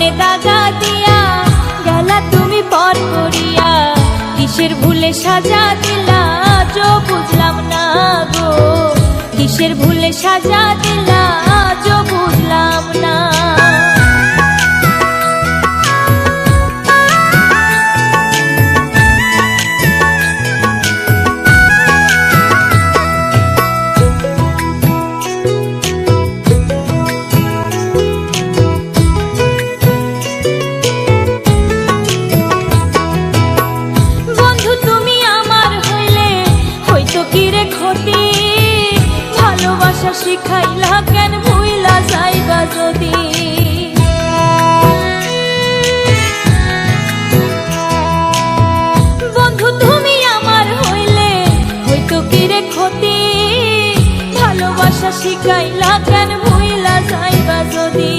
মনে দাগা দিয়া গেলা তুমি পর করিয়া, কিসের ভুলে সাজা দিলা আজও বুঝলাম না গো, কিসের ভুলে সাজা দিলা আজও বুঝলাম না। ভালোবাসা শিখাইলা কেন ভুইলা যাইবা যদি, বন্ধু তুমি আমার হইলে হইতো কি রে ক্ষতি, ভালোবাসা শিখাইলা কেন ভুইলা যাইবা যদি,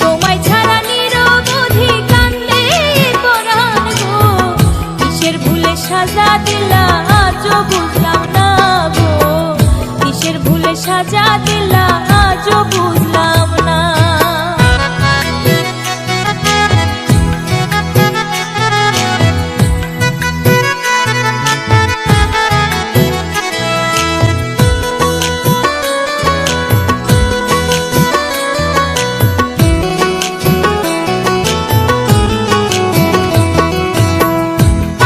তোমায় ছাড়া নিরবধি কান্দে পরাণ গো, কিসের ভুলে সাজা দিলা আজও বুঝলাম না গো, কিসের ভুলে সাজা দিলা আজও বুঝলাম না।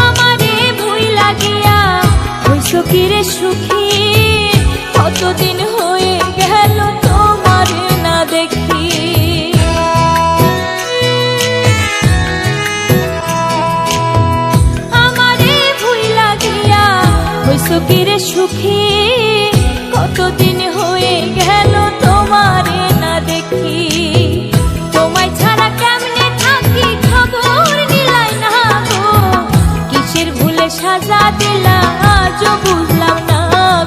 আমারে ভুইলা গিয়া হইছো কি রে সুখী, কতদিন হয়ে গেল তোমার না দেখি, আমারে ভুইলা গিয়া হইছো কি রে সুখী, কতদিন হয়ে গেল তোমার না দেখি, তোমায় ছাড়া কেমনে থাকি খবর নিলাই না গো, কিসের ভুলে সাজা দিলা আজও বুঝলাম না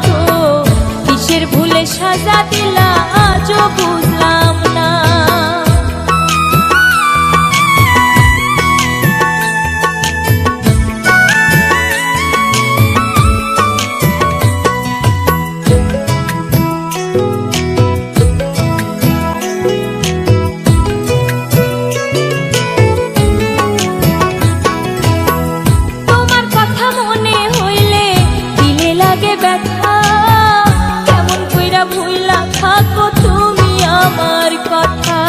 গো, কিসের ভুলে সাজা দিলা আজও বুঝলাম না। তোমার কথা মনে হইলে দিলে লাগে ব্যথা, কেমন কইরা ভুইলা থাকো তুমি আমার কথা,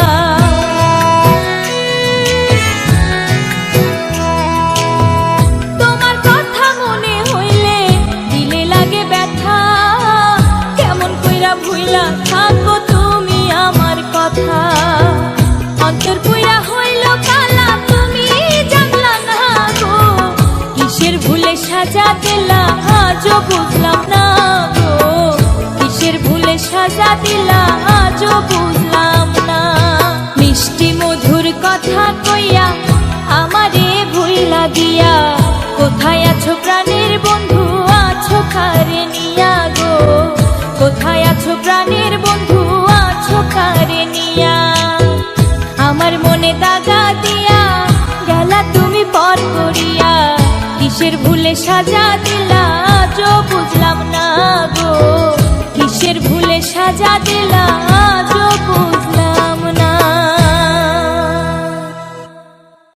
তোমার কথা মনে হইলে দিলে লাগে ব্যথা, কেমন কইরা ভুইলা থাকো তুমি আমার কথা, অন্তর পুরা হইল কালা তুমি জানলা না গো, কিসের ভুলে সাজা দিলা আজও বুঝলাম না গো, কিসের ভুলে সাজা দিলা আজও বুঝলাম না। মিষ্টি মধুর কথা কইয়া আমারে ভুইলা গিয়া, কোথায় আছো প্রাণের বন্ধু আছো কারে নিয়া গো, কোথায় আছো প্রাণের বন্ধু আছো কারে নিয়া, আমার মনে দাগা দিয়া গেলা তুমি পর করিয়া, কিসের ভুলে সাজা দিলা আজও বুঝলাম না গো, কিসের ভুলে সাজা দিলা আজও